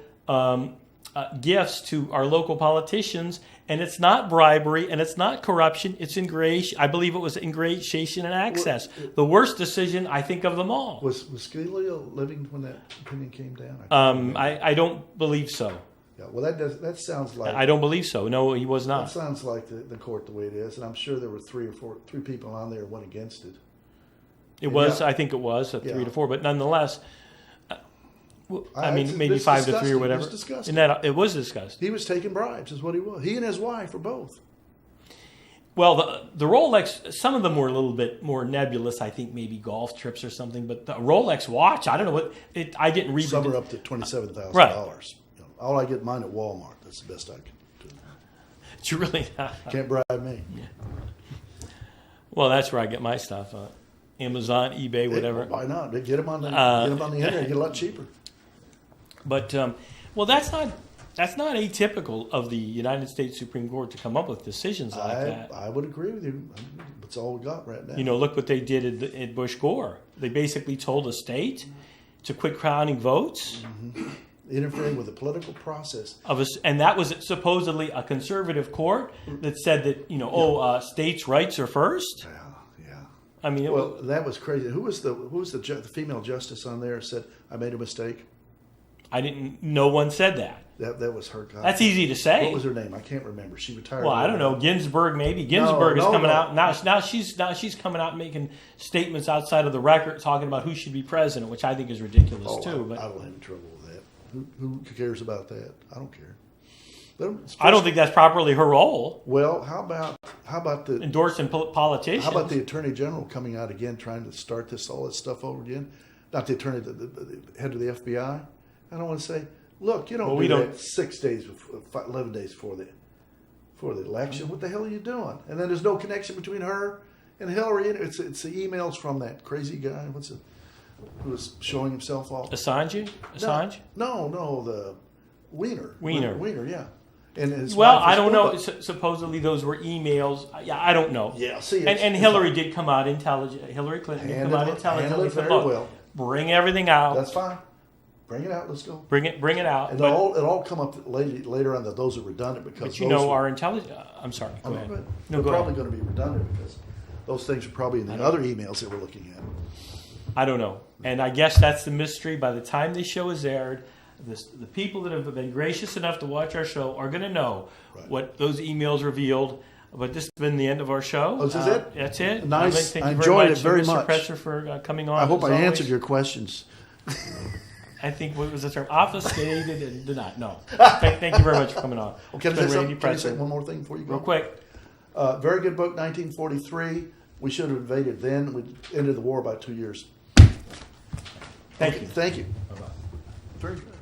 gifts to our local politicians, and it's not bribery and it's not corruption. It's ingratiation. I believe it was ingratiation and access. The worst decision, I think, of them all. Was Scalia living when that opinion came down? I don't believe so. Yeah, well, that sounds like... I don't believe so. No, he was not. That sounds like the court the way it is, and I'm sure there were three people on there who went against it. It was, I think it was, 3 to 4, but nonetheless, maybe 5 to 3 or whatever. It was discussed. It was discussed. He was taking bribes, is what he was. He and his wife were both. Well, the Rolex, some of them were a little bit more nebulous. I think maybe golf trips or something. But the Rolex watch, I don't know what I didn't read. Some are up to $27,000. Right. All I get mine at Walmart. That's the best I can do. It's really can't bribe me. Yeah. Well, that's where I get my stuff. Amazon, eBay, whatever. Why not? Get them on the internet. Get a lot cheaper. But that's not atypical of the United States Supreme Court to come up with decisions like that. I would agree with you. That's all we got right now. Look what they did at Bush Gore. They basically told a state to quit counting votes. Mm-hmm. Interfering with the political process. And that was supposedly a conservative court that said that, states' rights are first. Yeah. I mean, that was crazy. Who was the female justice on there said, I made a mistake? No one said that. That was her. God. That's easy to say. What was her name? I can't remember. She retired. Well, I don't know. Ginsburg, maybe. Ginsburg is coming out now. She's coming out making statements outside of the record, talking about who should be president, which I think is ridiculous too. But I don't have any trouble with that. Who cares about that? I don't care. I don't think that's properly her role. Well, how about the endorsing politicians? How about the Attorney General coming out again, trying to start all this stuff over again? Not the attorney, the head of the FBI. I don't want to say, look, you don't do that 6 days, 11 days before the election. What the hell are you doing? And then there's no connection between her and Hillary. It's the emails from that crazy guy. Who was showing himself off? Assange? No, the Wiener, yeah. And I don't know. Supposedly those were emails. Yeah, I don't know. Yeah, see, and Hillary did come out intelligent. Hillary Clinton did come out intelligently. Well. Bring everything out. That's fine. Bring it out. Let's go. Bring it out. And it all come up later on that those are redundant because. But our intelligence. I'm sorry. Go ahead. They're probably going to be redundant because those things are probably in the other emails that we're looking at. I don't know, and I guess that's the mystery. By the time this show is aired, the people that have been gracious enough to watch our show are going to know what those emails revealed. But this has been the end of our show. Oh, is it? That's it. Nice. I enjoyed it very much. Mr. Pretzer for coming on. I hope I answered your questions. I think, what was the term? Obfuscated and did not. No. Thank you very much for coming on. Well, can I say one more thing before you go? Real quick. Very good book, 1943. We should have invaded then. We ended the war by 2 years. Thank you. Thank you. Bye-bye. Very good.